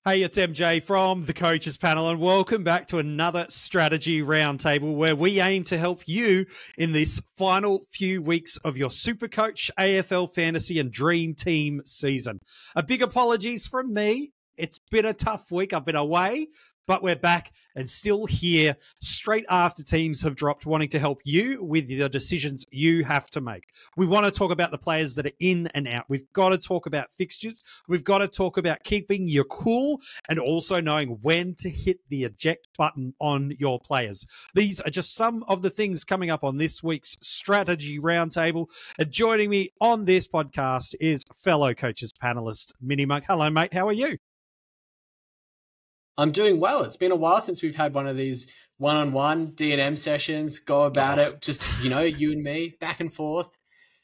Hey, it's MJ from the Coaches Panel, and welcome back to another strategy roundtable where we aim to help you in this final few weeks of your SuperCoach, AFL Fantasy and Dream Team season. A big apologies from me. It's been a tough week. I've been away, but we're back and still here straight after teams have dropped, wanting to help you with the decisions you have to make. We want to talk about the players that are in and out. We've got to talk about fixtures. We've got to talk about keeping your cool and also knowing when to hit the eject button on your players. These are just some of the things coming up on this week's strategy roundtable. And joining me on this podcast is fellow Coaches panelist, MiniMonk. Hello, mate. How are you? I'm doing well. It's been a while since we've had one of these one-on-one D&M sessions. Go about it. Just, you and me, back and forth.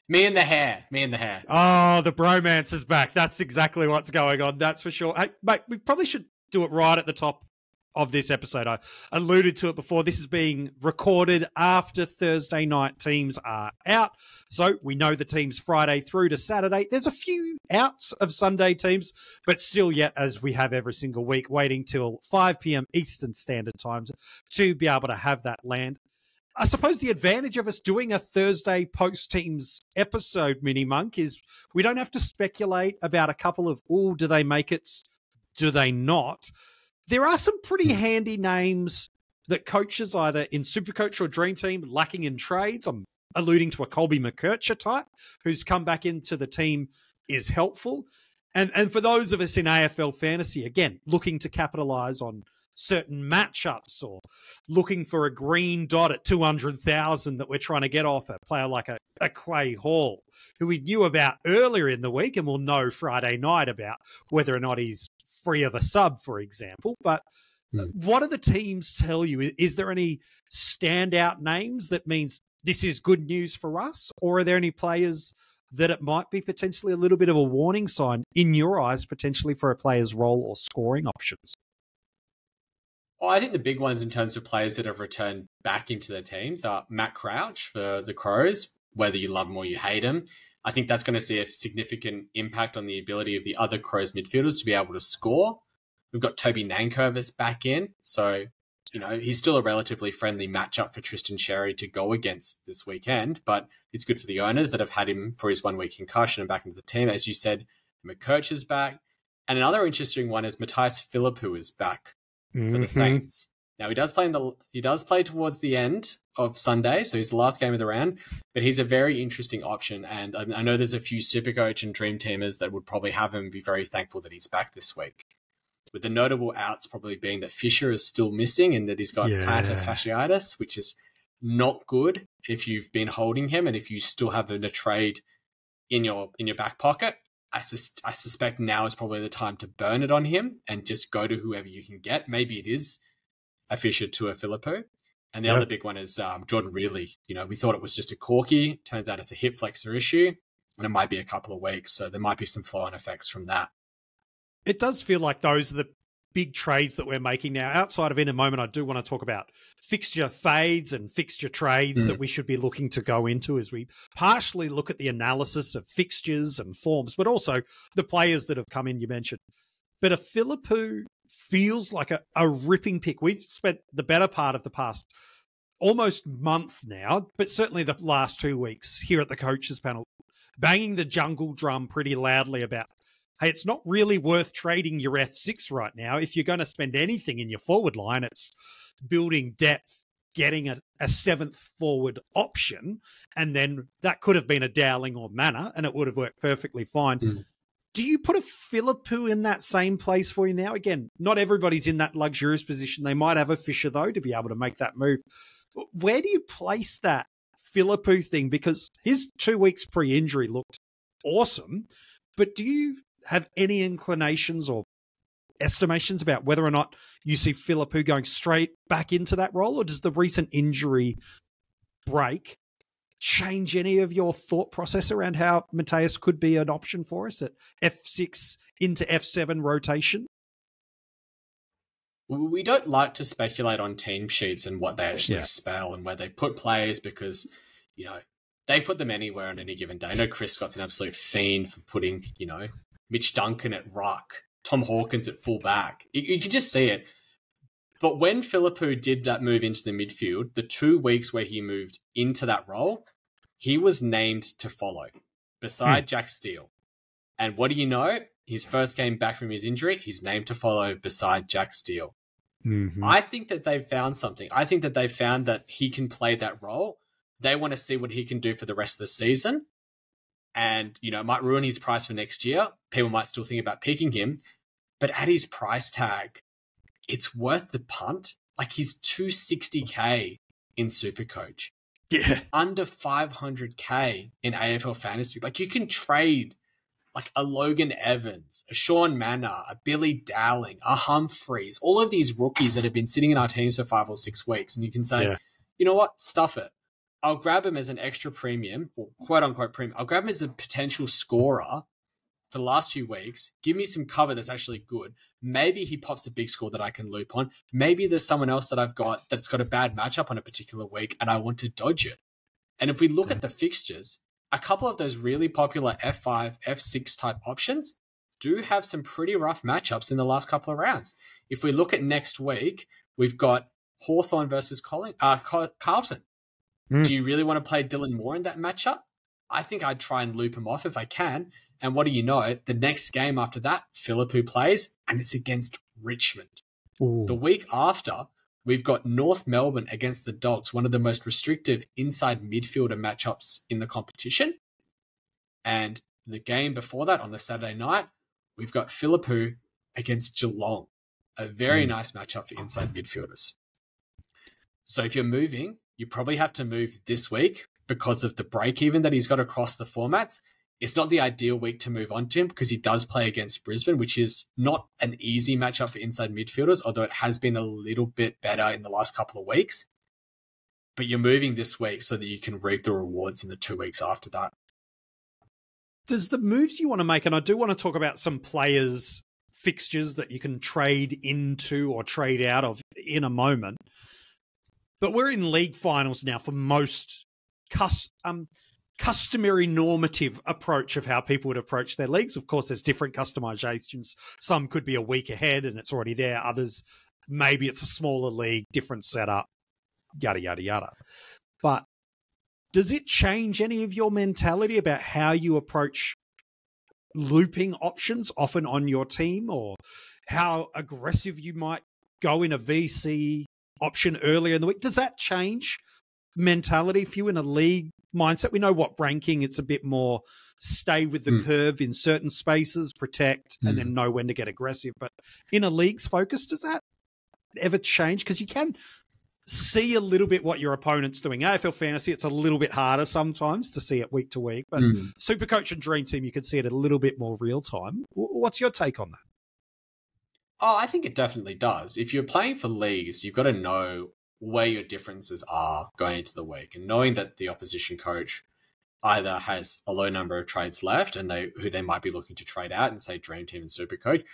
Me and the hair. Oh, the bromance is back. That's exactly what's going on. That's for sure. Hey, mate, we probably should do it right at the top of this episode. I alluded to it before. This is being recorded after Thursday night teams are out. So we know the teams Friday through to Saturday. There's a few outs of Sunday teams, but still yet, as we have every single week, waiting till 5 p.m. Eastern Standard Time to be able to have that land. I suppose the advantage of us doing a Thursday post-teams episode, MiniMonk, is we don't have to speculate about a couple of, do they make it? Do they not? There are some pretty handy names that coaches either in SuperCoach or Dream Team lacking in trades. I'm alluding to a Colby McKercher type who's come back into the team is helpful. And for those of us in AFL Fantasy, again, looking to capitalize on certain matchups or looking for a green dot at 200,000 that we're trying to get off a player like a Clay Hall, who we knew about earlier in the week and will know Friday night about whether or not he's free of a sub, for example. But what do the teams tell you? Is there any standout names that means this is good news for us? Or are there any players that it might be potentially a little bit of a warning sign in your eyes, potentially for a player's role or scoring options? Well, I think the big ones in terms of players that have returned back into their teams are Matt Crouch for the Crows, whether you love him or you hate him. I think that's going to see a significant impact on the ability of the other Crows midfielders to be able to score. We've got Toby Nankervis back in. So, he's still a relatively friendly matchup for Tristan Xerri to go against this weekend, but it's good for the owners that have had him for his 1 week concussion and back into the team. As you said, McKerch is back. And another interesting one is Mattaes Phillipou is back for the Saints. Now, he does play towards the end of Sunday, so he's the last game of the round, but he's a very interesting option. And I know there's a few SuperCoach and Dream Teamers that would probably have him be very thankful that he's back this week. With the notable outs probably being that Fisher is still missing and that he's got plantar fasciitis, which is not good if you've been holding him and if you still have him to trade in your back pocket. I suspect now is probably the time to burn it on him and just go to whoever you can get. Maybe it is a Fisher to a Phillipou. And the other big one is Jordan Ridley. We thought it was just a corky. Turns out it's a hip flexor issue, and it might be a couple of weeks. So there might be some flow-on effects from that. It does feel like those are the big trades that we're making now. Outside of in a moment, I do want to talk about fixture fades and fixture trades that we should be looking to go into as we partially look at the analysis of fixtures and forms, but also the players that have come in, you mentioned. But a Phillipou feels like a ripping pick. We've spent the better part of the past almost month now, but certainly the last 2 weeks here at the Coaches Panel, banging the jungle drum pretty loudly about, hey, it's not really worth trading your F6 right now. If you're going to spend anything in your forward line, it's building depth, getting a seventh forward option, and then that could have been a Dowling or Manor, and it would have worked perfectly fine. Do you put a Phillipou in that same place for you now? Again, not everybody's in that luxurious position. They might have a Fisher, though, to be able to make that move. Where do you place that Phillipou thing? Because his 2 weeks pre-injury looked awesome, but do you have any inclinations or estimations about whether or not you see Phillipou going straight back into that role, or does the recent injury break change any of your thought process around how Mattaes could be an option for us at F6 into F7 rotation? We don't like to speculate on team sheets and what they actually spell and where they put players because, they put them anywhere on any given day. I know Chris Scott's an absolute fiend for putting, Mitch Duncan at ruck Tom Hawkins at full back. You can just see it. But when Phillipou did that move into the midfield, the 2 weeks where he moved into that role, he was named to follow beside Jack Steele. And what do you know? His first game back from his injury, he's named to follow beside Jack Steele. Mm-hmm. I think that they've found something. I think that they've found that he can play that role. They want to see what he can do for the rest of the season. And, you know, it might ruin his price for next year. People might still think about picking him. But at his price tag, it's worth the punt. Like, he's 260k in SuperCoach. Yeah. He's under 500k in AFL Fantasy. Like, you can trade like a Logan Evans, a Sean Manor, a Billy Dowling, a Humphreys, all of these rookies that have been sitting in our teams for 5 or 6 weeks. And you can say, you know what? Stuff it. I'll grab him as an extra premium, or quote unquote premium. I'll grab him as a potential scorer for the last few weeks. Give me some cover that's actually good. Maybe he pops a big score that I can loop on. Maybe there's someone else that I've got that's got a bad matchup on a particular week and I want to dodge it. And if we look at the fixtures, a couple of those really popular F5, F6 type options do have some pretty rough matchups in the last couple of rounds. If we look at next week, we've got Hawthorn versus Carlton. Do you really want to play Dylan Moore in that matchup? I think I'd try and loop him off if I can. And what do you know? The next game after that, Phillipou plays, and it's against Richmond. Ooh. The week after, we've got North Melbourne against the Dogs, one of the most restrictive inside midfielder matchups in the competition. And the game before that, on the Saturday night, we've got Phillipou against Geelong, a very nice matchup for inside midfielders. So if you're moving, you probably have to move this week because of the break even that he's got across the formats. It's not the ideal week to move on to him because he does play against Brisbane, which is not an easy matchup for inside midfielders, although it has been a little bit better in the last couple of weeks. But you're moving this week so that you can reap the rewards in the 2 weeks after that. Does the moves you want to make, and I do want to talk about some players' fixtures that you can trade into or trade out of in a moment, but we're in league finals now for most customary normative approach of how people would approach their leagues. Of course, there's different customizations. Some could be a week ahead and it's already there. Others, maybe it's a smaller league, different setup, yada, yada, yada. But does it change any of your mentality about how you approach looping options often on your team, or how aggressive you might go in a VC option earlier in the week? Does that change mentality for you in a league mindset? We know what ranking, it's a bit more stay with the curve in certain spaces, protect, and then know when to get aggressive. But in a league's focus, does that ever change? Because you can see a little bit what your opponent's doing. AFL Fantasy, it's a little bit harder sometimes to see it week to week, but SuperCoach and Dream Team, you can see it a little bit more real time. What's your take on that? Oh, I think it definitely does. If you're playing for leagues, you've got to know where your differences are going into the week, and knowing that the opposition coach either has a low number of trades left and who they might be looking to trade out and say Dream Team and SuperCoach,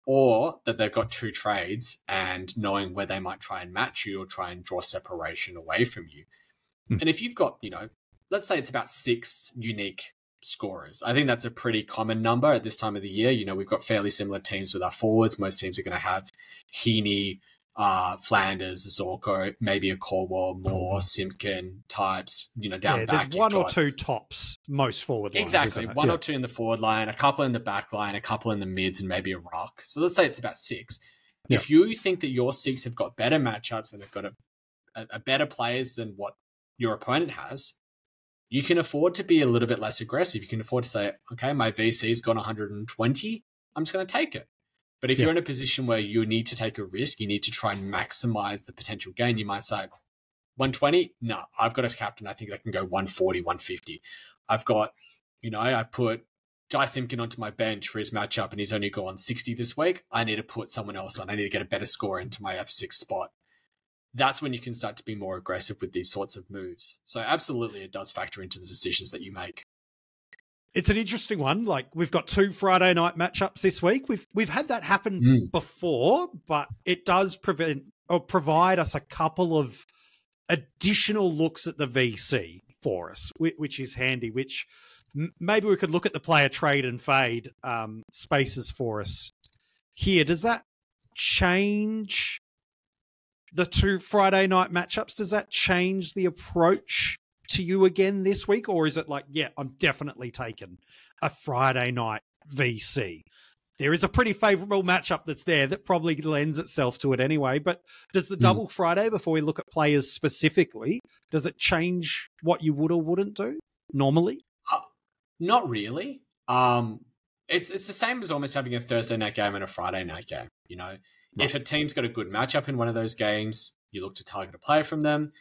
or that they've got 2 trades and knowing where they might try and match you or try and draw separation away from you. And if you've got, let's say it's about 6 unique scorers. I think that's a pretty common number at this time of the year. We've got fairly similar teams with our forwards. Most teams are going to have Heaney, Flanders, Zorko, maybe a Cornwall, Moore, Simpkin types, down back. There's 1 or 2 tops, most forward lines. Exactly. 1 or 2 in the forward line, a couple in the back line, a couple in the mids, and maybe a ruck. So let's say it's about 6. If you think that your 6 have got better matchups and they've got a better players than what your opponent has, you can afford to be a little bit less aggressive. You can afford to say, okay, my VC's gone 120. I'm just going to take it. But if you're in a position where you need to take a risk, you need to try and maximize the potential gain, you might say, 120? No, I've got a captain. I think I can go 140, 150. I've got, I've put Jai Simpkin onto my bench for his matchup and he's only gone 60 this week. I need to put someone else on. I need to get a better score into my F6 spot. That's when you can start to be more aggressive with these sorts of moves. So absolutely, it does factor into the decisions that you make. It's an interesting one. Like, we've got 2 Friday night matchups this week. We've had that happen before, but it does provide us a couple of additional looks at the VC for us, which is handy, which maybe we could look at the player trade and fade spaces for us here, does that change the two Friday night matchups? Does that change the approach to you again this week? Or is it like, yeah, I'm definitely taking a Friday night VC? There is a pretty favourable matchup that's there that probably lends itself to it anyway. But does the double Friday, before we look at players specifically, does it change what you would or wouldn't do normally? Not really. It's the same as almost having a Thursday night game and a Friday night game. You know, if a team's got a good matchup in one of those games, you look to target a player from them.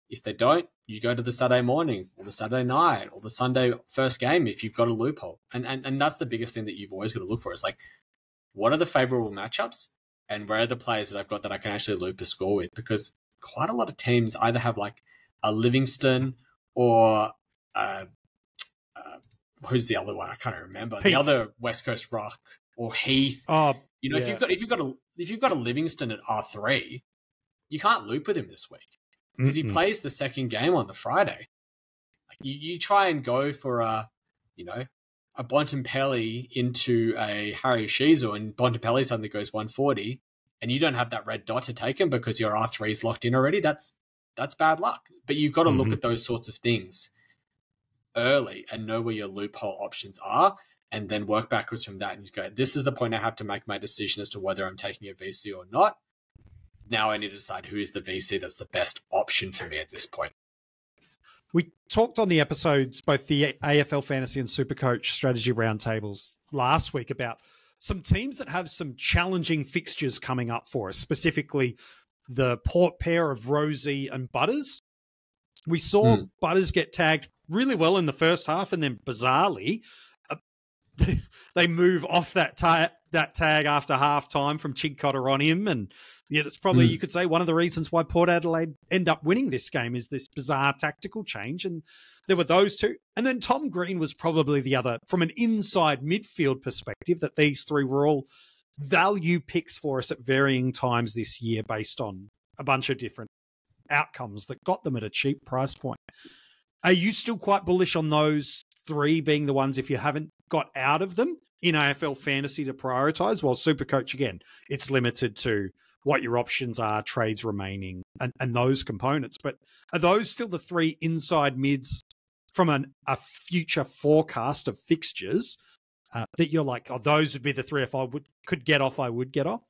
If they don't, you go to the Saturday morning or the Saturday night or the Sunday first game if you've got a loophole. And that's the biggest thing that you've always got to look for is like, what are the favorable matchups and where are the players that I've got that I can actually loop a score with? Because quite a lot of teams either have like a Livingston or who's the other one? I can't remember. Heath. The other West Coast Rock or Heath. You know, if you've got a Livingston at R3, you can't loop with him this week because he plays the second game on the Friday. Like you try and go for a Bontempelli into a Harry Shizu, and Bontempelli suddenly goes 140, and you don't have that red dot to take him because your R3 is locked in already. That's bad luck. But you've got to look at those sorts of things early and know where your loophole options are, and then work backwards from that. And you go, this is the point I have to make my decision as to whether I'm taking a VC or not. Now I need to decide who is the VC that's the best option for me at this point. We talked on the episodes, both the AFL Fantasy and SuperCoach strategy roundtables last week, about some teams that have some challenging fixtures coming up for us, specifically the port pair of Rosie and Butters. We saw Butters get tagged really well in the first half, and then bizarrely, they move off that tag after half time from Chig Cotter on him. And yet it's probably, you could say, one of the reasons why Port Adelaide end up winning this game is this bizarre tactical change. And there were those two. And then Tom Green was probably the other, from an inside midfield perspective, that these three were all value picks for us at varying times this year based on a bunch of different outcomes that got them at a cheap price point. Are you still quite bullish on those three being the ones, if you haven't got out of them in AFL Fantasy, to prioritise? While SuperCoach, again, it's limited to what your options are, trades remaining, and those components. But are those still the three inside mids from a future forecast of fixtures that you're like, oh, those would be the three if I could get off, I would get off?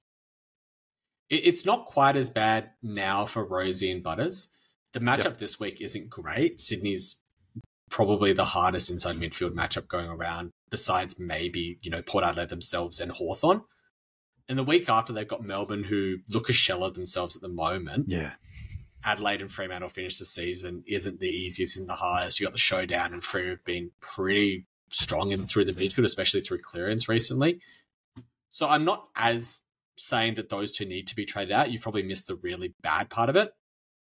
It's not quite as bad now for Rosie and Butters. The matchup this week isn't great. Sydney's probably the hardest inside midfield matchup going around, besides maybe, Port Adelaide themselves and Hawthorn. And the week after, they've got Melbourne, who look a shell of themselves at the moment. Yeah. Adelaide and Fremantle finish the season isn't the easiest, isn't the hardest. You got the showdown, and Free have been pretty strong in through the midfield, especially through clearance recently. So I'm not as saying that those two need to be traded out. You've probably missed the really bad part of it.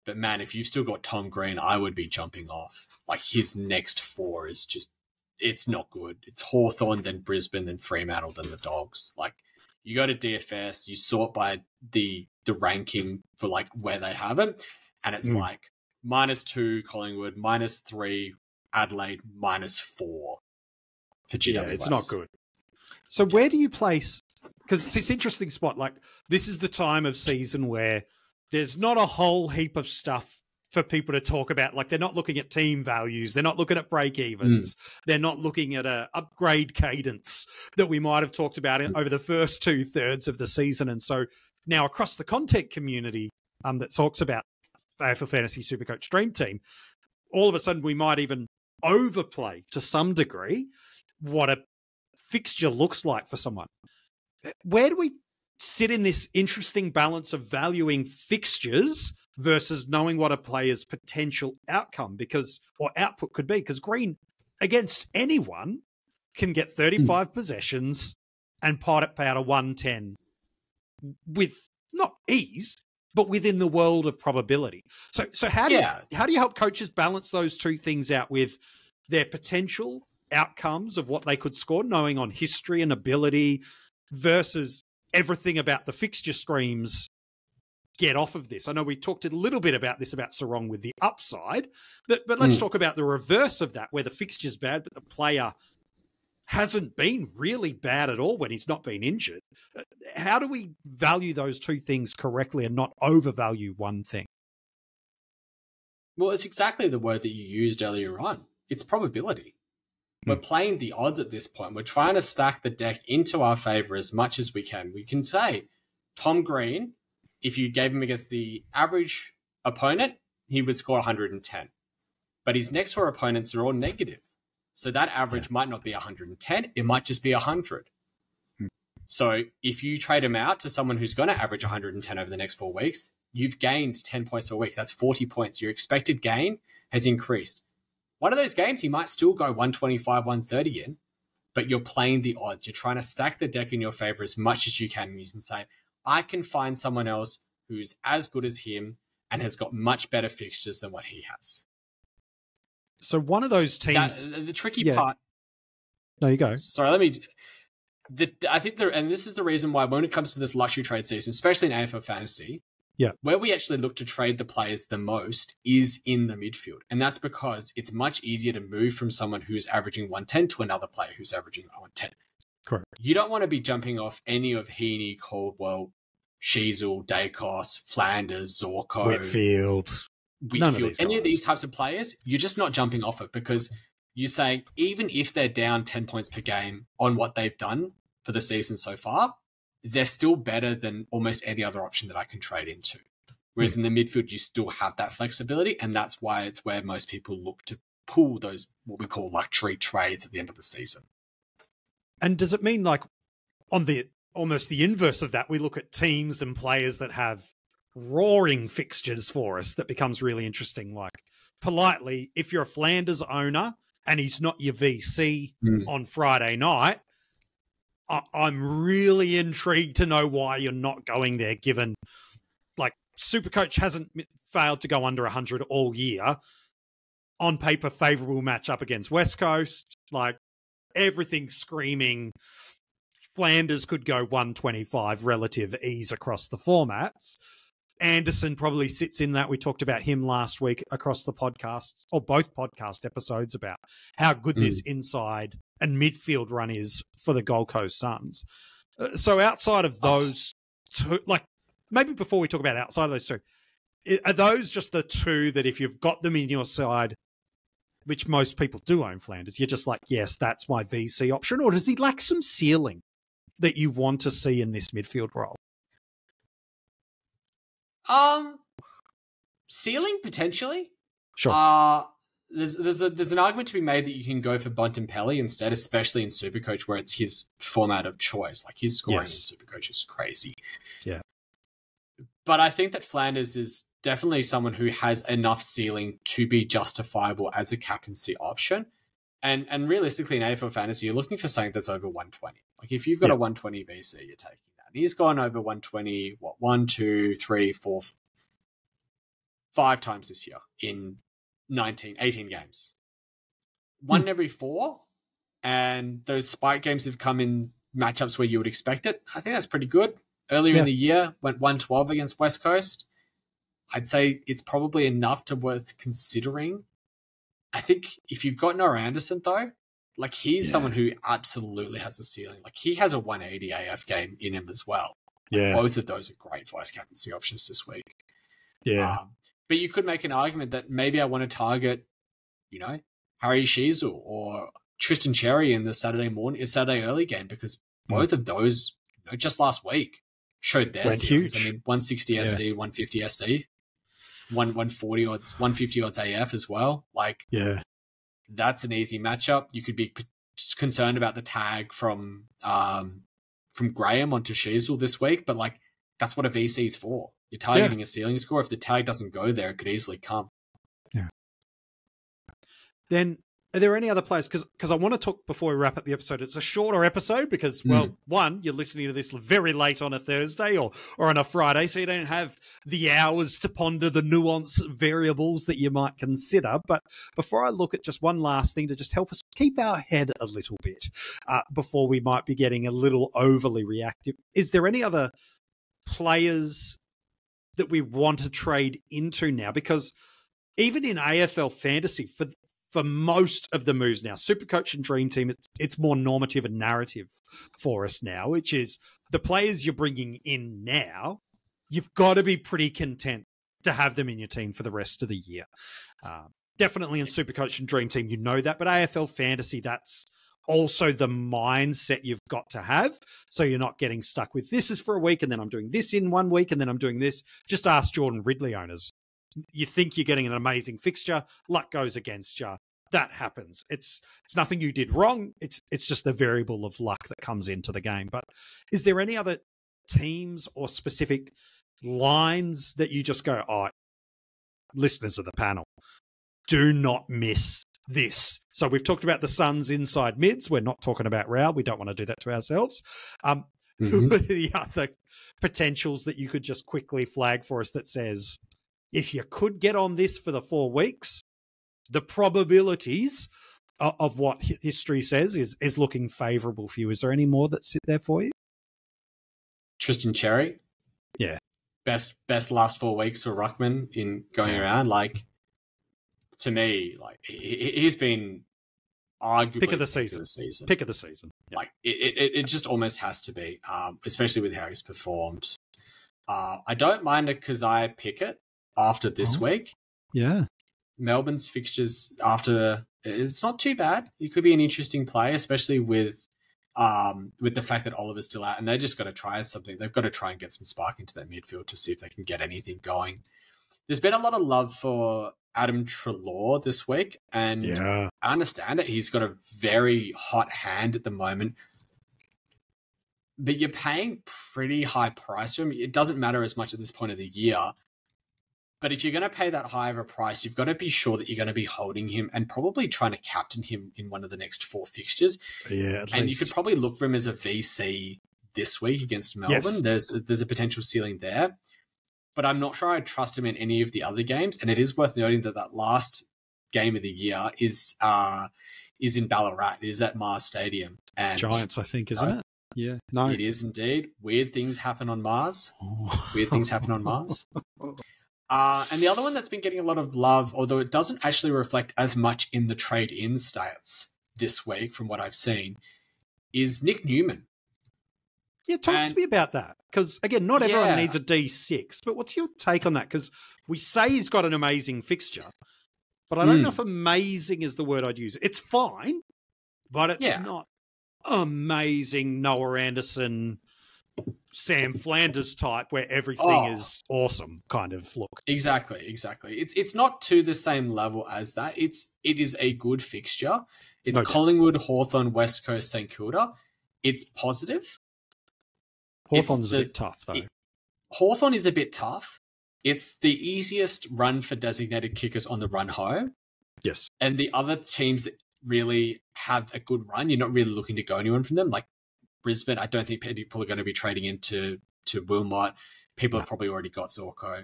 But man, if you've still got Tom Green, I would be jumping off. Like, his next four is just, it's not good. It's Hawthorn, then Brisbane, then Fremantle, then the Dogs. Like, you go to DFS, you sort by the ranking for like where they have it, and it's like -2 Collingwood, -3 Adelaide, -4 for GWS. Yeah, it's not good. So where do you place, because it's this interesting spot, like this is the time of season where there's not a whole heap of stuff for people to talk about. Like, they're not looking at team values. They're not looking at break evens. They're not looking at a upgrade cadence that we might have talked about over the first 2/3 of the season. And so now across the content community that talks about AFL Fantasy SuperCoach Dream Team, all of a sudden we might even overplay to some degree what a fixture looks like for someone. Where do we sit in this interesting balance of valuing fixtures versus knowing what a player's potential outcome or output could be? Because Green, against anyone, can get 35 possessions and pot it out a 110 with not ease, but within the world of probability. So how do you help coaches balance those two things out with their potential outcomes of what they could score, knowing on history and ability, versus everything about the fixture screams get off of this? I know we talked a little bit about this about Sarong with the upside, but let's talk about the reverse of that, where the fixture's bad, but the player hasn't been really bad at all when he's not been injured. How do we value those two things correctly and not overvalue one thing? Well, it's exactly the word that you used earlier on. It's probability. We're playing the odds at this point. We're trying to stack the deck into our favor as much as we can. We can say, Tom Green, if you gave him against the average opponent, he would score 110. But his next four opponents are all negative. So that average might not be 110. It might just be 100. So if you trade him out to someone who's going to average 110 over the next 4 weeks, you've gained 10 points per week. That's 40 points. Your expected gain has increased. One of those games, he might still go 125, 130 in, but you're playing the odds. You're trying to stack the deck in your favor as much as you can. And you can say, I can find someone else who's as good as him and has got much better fixtures than what he has. So one of those teams... the tricky part... No, you go. Sorry, let me... I think and this is the reason why when it comes to this luxury trade season, especially in AFL Fantasy, where we actually look to trade the players the most is in the midfield. And that's because it's much easier to move from someone who's averaging 110 to another player who's averaging 110. Correct. You don't want to be jumping off any of Heaney, Caldwell, Sheasel, Dacos, Flanders, Zorko, Whitfield, any of these types of players. You're just not jumping off it because you're saying even if they're down 10 points per game on what they've done for the season so far, they're still better than almost any other option that I can trade into. Whereas in the midfield, you still have that flexibility, and that's why it's where most people look to pull those, what we call luxury trades at the end of the season. And does it mean like on the almost the inverse of that, we look at teams and players that have roaring fixtures for us that becomes really interesting? Like politely, if you're a Flanders owner and he's not your VC on Friday night, I'm really intrigued to know why you're not going there, given like SuperCoach hasn't failed to go under 100 all year. On paper, favourable matchup against West Coast. Like everything's screaming Flanders could go 125 relative ease across the formats. Anderson probably sits in that. We talked about him last week across the podcasts, or both podcast episodes, about how good this inside and midfield run is for the Gold Coast Suns. So outside of those two, like maybe before we talk about outside of those two, are those just the two that if you've got them in your side, which most people do own Flanders, you're just like, yes, that's my VC option? Or does he lack some ceiling that you want to see in this midfield role? Ceiling potentially. Sure. There's an argument to be made that you can go for Bontempelli instead, especially in SuperCoach where it's his format of choice. Like his scoring in SuperCoach is crazy. Yeah. But I think that Flanders is definitely someone who has enough ceiling to be justifiable as a captaincy option. And realistically in AFL Fantasy, you're looking for something that's over 120. Like if you've got a 120 VC, you're taking that. And he's gone over 120, 1, 2, 3, 4, 5 times this year in 18 games. One in every 4. And those spike games have come in matchups where you would expect it. I think that's pretty good. Earlier in the year, went 112 against West Coast. I'd say it's probably enough to worth considering. I think if you've got Noah Anderson, though, like he's someone who absolutely has a ceiling. Like he has a 180 AF game in him as well. Like both of those are great vice captaincy options this week. Yeah. But you could make an argument that maybe I want to target, Harry Sheasel or Tristan Cherry in the Saturday early game, because both of those, just last week showed their ceilings. I mean, 160 SC, 150 SC, 140 odds, 150 odds AF as well. Like, that's an easy matchup. You could be just concerned about the tag from Graham onto Sheasel this week, but like that's what a VC is for. You're targeting a ceiling score. If the tag doesn't go there, it could easily come. Yeah. Then, are there any other players? Because I want to talk before we wrap up the episode. It's a shorter episode because, well, one, you're listening to this very late on a Thursday or on a Friday, so you don't have the hours to ponder the nuance variables that you might consider. But before I look at just one last thing to just help us keep our head a little bit before we might be getting a little overly reactive, is there any other players that we want to trade into now? Because even in AFL Fantasy, for most of the moves now. SuperCoach and Dream Team, it's more normative and narrative for us now, which is the players you're bringing in now, you've got to be pretty content to have them in your team for the rest of the year. Definitely in SuperCoach and Dream Team, you know that. But AFL Fantasy, that's also the mindset you've got to have. So you're not getting stuck with this is for a week and then I'm doing this in 1 week and then I'm doing this. Just ask Jordan Ridley owners. You think you're getting an amazing fixture, luck goes against you. That happens. It's nothing you did wrong. It's just the variable of luck that comes into the game. But is there any other teams or specific lines that you just go, oh, listeners of the panel, do not miss this? So we've talked about the Suns inside mids. We're not talking about Rao. We don't want to do that to ourselves. Who are the other potentials that you could just quickly flag for us that says, if you could get on this for the 4 weeks, the probabilities of what history says is looking favourable for you? Is there any more that sit there for you? Tristan Cherry. Yeah. Best last 4 weeks for Ruckman in going around. Like, to me, like he's been arguably pick of the season. Pick of the season. Yep. Like it just almost has to be, especially with how he's performed. I don't mind a Kazai Pickett after this week. Yeah. Melbourne's fixtures after, it's not too bad. He could be an interesting play, especially with the fact that Oliver's still out, and they just got to try something. They've got to try and get some spark into that midfield to see if they can get anything going. There's been a lot of love for Adam Treloar this week, and I understand it. He's got a very hot hand at the moment, but you're paying pretty high price for him. It doesn't matter as much at this point of the year, but if you're going to pay that high of a price, you've got to be sure that you're going to be holding him and probably trying to captain him in one of the next 4 fixtures. Yeah, and you could probably look for him as a VC this week against Melbourne. Yes. There's a potential ceiling there. But I'm not sure I'd trust him in any of the other games. And it is worth noting that last game of the year is in Ballarat. It is at Mars Stadium. And Giants, I think, isn't it? Yeah. No. It is indeed. Weird things happen on Mars. Weird things happen on Mars. And the other one that's been getting a lot of love, although it doesn't actually reflect as much in the trade-in stats this week from what I've seen, is Nick Newman. Yeah, talk to me about that. Because, again, not everyone needs a D6, but what's your take on that? Because we say he's got an amazing fixture, but I don't know if amazing is the word I'd use. It's fine, but it's not amazing Noah Anderson, Sam Flanders type where everything is awesome kind of look. Exactly. It's not to the same level as that. It is a good fixture. It's Collingwood, Hawthorn, West Coast, St Kilda. It's positive. Hawthorn's a bit tough, though. Hawthorn is a bit tough. It's the easiest run for designated kickers on the run home. Yes. And the other teams that really have a good run, you're not really looking to go anyone from them. Like Brisbane, I don't think people are going to be trading into Wilmot. People have probably already got Zorko.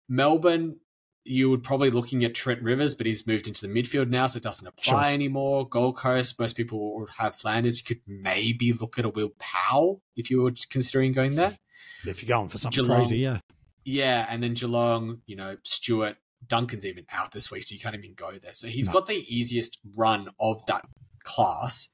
Melbourne, you would probably looking at Trent Rivers, but he's moved into the midfield now, so it doesn't apply anymore. Gold Coast, most people would have Flanders. You could maybe look at a Will Powell if you were considering going there. If you're going for something Geelong, crazy, yeah. Yeah, and then Geelong, Stewart, Duncan's even out this week, so you can't even go there. So he's got the easiest run of that class.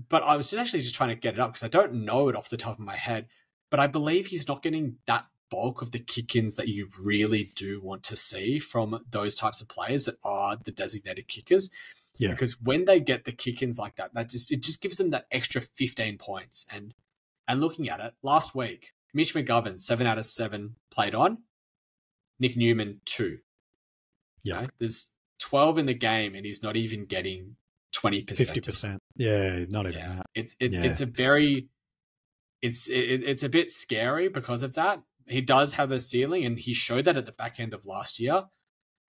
But I was just trying to get it up because I don't know it off the top of my head, but I believe he's not getting that bulk of the kick-ins that you really do want to see from those types of players that are the designated kickers. Yeah. Because when they get the kick-ins like that, it just gives them that extra 15 points. And looking at it, last week, Mitch McGovern, 7 out of 7 played on. Nick Newman, 2. Yeah. There's 12 in the game and he's not even getting 20%. 50%. Yeah, not even that. It's a very... It's a bit scary because of that. He does have a ceiling, and he showed that at the back end of last year.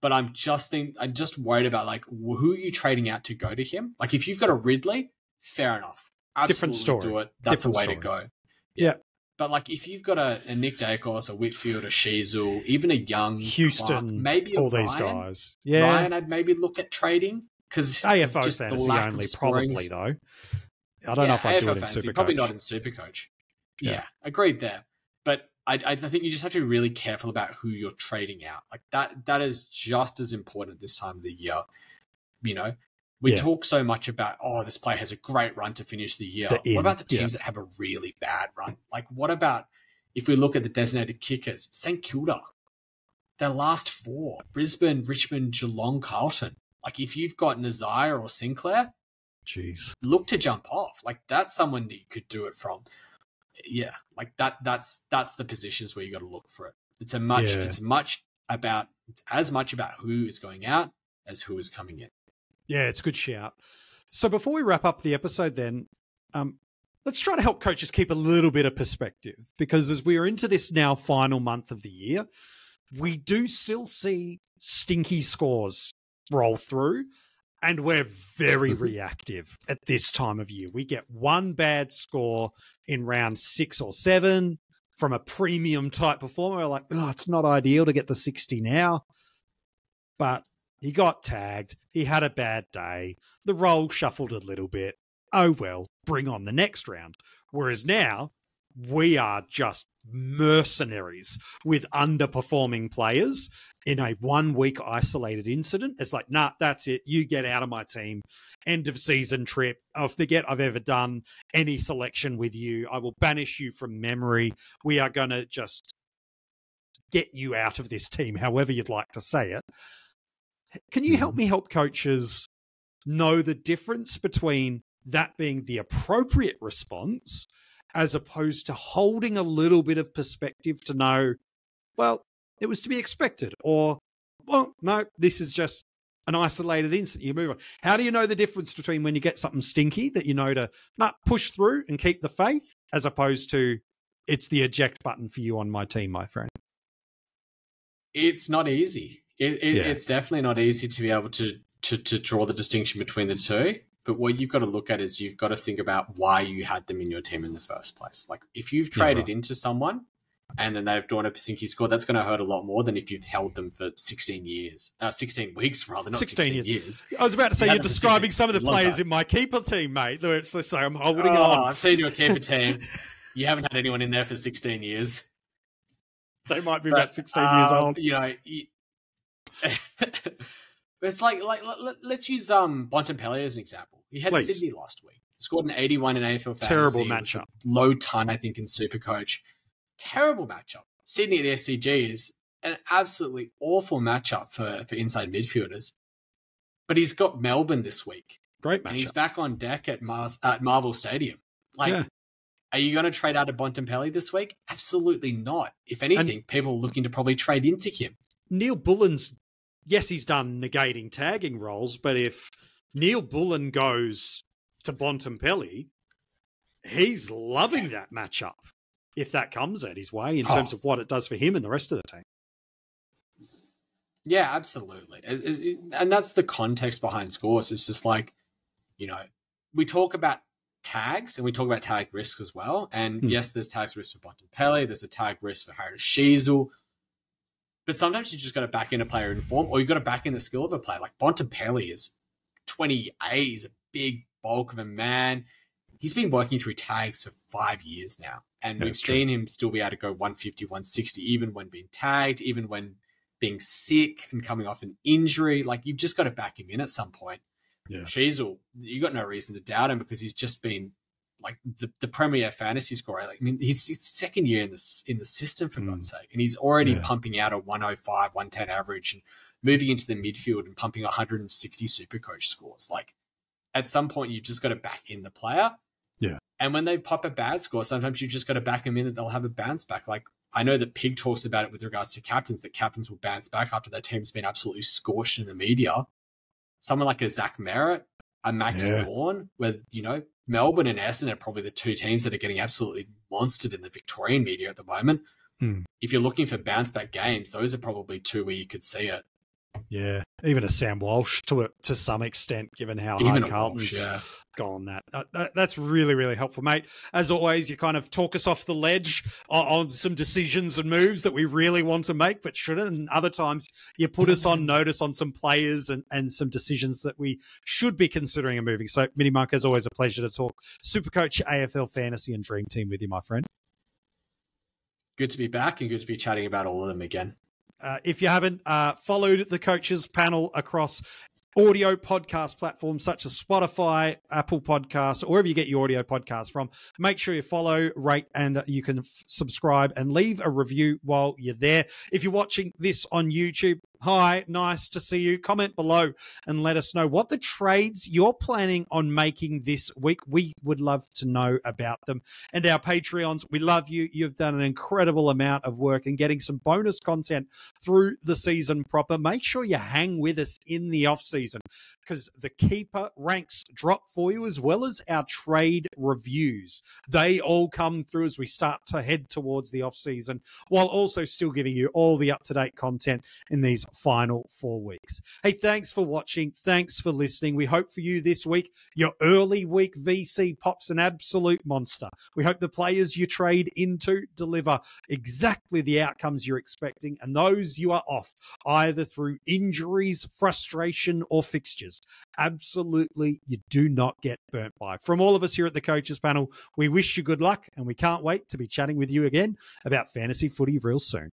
But I'm just worried about like who are you trading out to go to him? Like if you've got a Ridley, fair enough, absolutely different story. Do it. That's different a way story. to go. Yeah. But like if you've got a Nick Dacos, a Whitfield, a Sheasel, even a Young Houston, Clark, maybe all Ryan, these guys, yeah, Ryan, I'd maybe look at trading because AFL Fantasy only probably though. I don't know if I'd do it in SuperCoach. Probably not in SuperCoach. Yeah, agreed there. But I think you just have to be really careful about who you're trading out. Like that is just as important this time of the year. You know, we talk so much about, oh, this player has a great run to finish the year. What about the teams that have a really bad run? Like, what about if we look at the designated kickers? St Kilda, their last 4, Brisbane, Richmond, Geelong, Carlton. Like, if you've got Nazire or Sinclair, look to jump off. Like, that's someone that you could do it from. Yeah, like that's the positions where you got to look for it. It's as much about who is going out as who is coming in. Yeah, it's a good shout. So before we wrap up the episode then, let's try to help coaches keep a little bit of perspective, because as we are into this now final month of the year, we do still see stinky scores roll through, and we're very reactive at this time of year. We get one bad score in round 6 or 7 from a premium type performer. We're like, oh, it's not ideal to get the 60 now. But he got tagged. He had a bad day. The roll shuffled a little bit. Oh, well, bring on the next round. Whereas now, we are just mercenaries with underperforming players in a 1-week isolated incident. It's like, nah, that's it. You get out of my team. End of season trip. I'll forget I've ever done any selection with you. I will banish you from memory. We are going to just get you out of this team, however you'd like to say it. Can you help me help coaches know the difference between that being the appropriate response as opposed to holding a little bit of perspective to know, well, it was to be expected, or, well, no, this is just an isolated incident. You move on. How do you know the difference between when you get something stinky that you know to push through and keep the faith, as opposed to it's the eject button for you on my team, my friend? It's not easy. It's definitely not easy to be able to draw the distinction between the two. But what you've got to look at is you've got to think about why you had them in your team in the first place. Like, if you've traded into someone and then they've drawn a stinky score, that's going to hurt a lot more than if you've held them for 16 weeks rather, not 16 years. I was about to say, you're describing some of the players in my keeper team, mate. So I'm holding on. I've seen your keeper team. You haven't had anyone in there for 16 years. They might be about 16 years old. You know, it's like let's use Bontempelli as an example. He had Sydney last week. Scored an 81 in AFL Fantasy. Terrible matchup. Low ton, I think, in SuperCoach. Terrible matchup. Sydney at the SCG is an absolutely awful matchup for inside midfielders. But he's got Melbourne this week. Great matchup. And he's back on deck at Marvel Stadium. Are you going to trade out of Bontempelli this week? Absolutely not. If anything, people are looking to probably trade into him. Neil Bullen's, yes, he's done negating tagging roles, but if Neil Bullen goes to Bontempelli, he's loving that matchup if that comes at his way in terms of what it does for him and the rest of the team. Yeah, absolutely. And that's the context behind scores. It's just like, you know, we talk about tags and we talk about tag risks as well. And yes, there's tags risk for Bontempelli. There's a tag risk for Harris Sheasel. But sometimes you just got to back in a player in form, or you got to back in the skill of a player. Like Bontempelli is 28. He's a big bulk of a man. He's been working through tags for 5 years now. And we've seen him still be able to go 150, 160, even when being tagged, even when being sick and coming off an injury. Like, you've just got to back him in at some point. Yeah. Sheasel, you got no reason to doubt him because he's just been like the premier fantasy scorer. Like, I mean, he's second year in the system, for God's sake, and he's already pumping out a 105, 110 average and moving into the midfield and pumping 160 SuperCoach scores. Like, at some point, you've just got to back in the player. Yeah. And when they pop a bad score, sometimes you've just got to back them in that they'll have a bounce back. Like, I know that Pig talks about it with regards to captains, that captains will bounce back after their team's been absolutely scorched in the media. Someone like a Zach Merritt, a Max Gawn, where, you know, Melbourne and Essendon are probably the two teams that are getting absolutely monstered in the Victorian media at the moment. If you're looking for bounce back games, those are probably two where you could see it. Yeah, even a Sam Walsh to some extent, given how hard Carlton's gone that. That's really, really helpful, mate. As always, you kind of talk us off the ledge on some decisions and moves that we really want to make but shouldn't, and other times you put us on notice on some players and some decisions that we should be considering and moving. So, MiniMonk, as always, a pleasure to talk SuperCoach, AFL Fantasy and Dream Team with you, my friend. Good to be back and good to be chatting about all of them again. If you haven't followed the coaches panel across audio podcast platforms such as Spotify, Apple Podcasts, or wherever you get your audio podcasts from. Make sure you follow, rate, and you can subscribe and leave a review while you're there. If you're watching this on YouTube, hi, nice to see you. Comment below and let us know what the trades you're planning on making this week. We would love to know about them. And our Patreons, we love you. You've done an incredible amount of work and getting some bonus content through the season proper. Make sure you hang with us in the off-season, because the keeper ranks drop for you, as well as our trade reviews. They all come through as we start to head towards the off-season, while also still giving you all the up-to-date content in these final 4 weeks. Hey, thanks for watching. Thanks for listening. We hope for you this week, your early week VC pops an absolute monster. We hope the players you trade into deliver exactly the outcomes you're expecting, and those you are off, either through injuries, frustration, or fixtures. Absolutely, you do not get burnt by. From all of us here at the Coaches Panel, we wish you good luck, and we can't wait to be chatting with you again about fantasy footy real soon.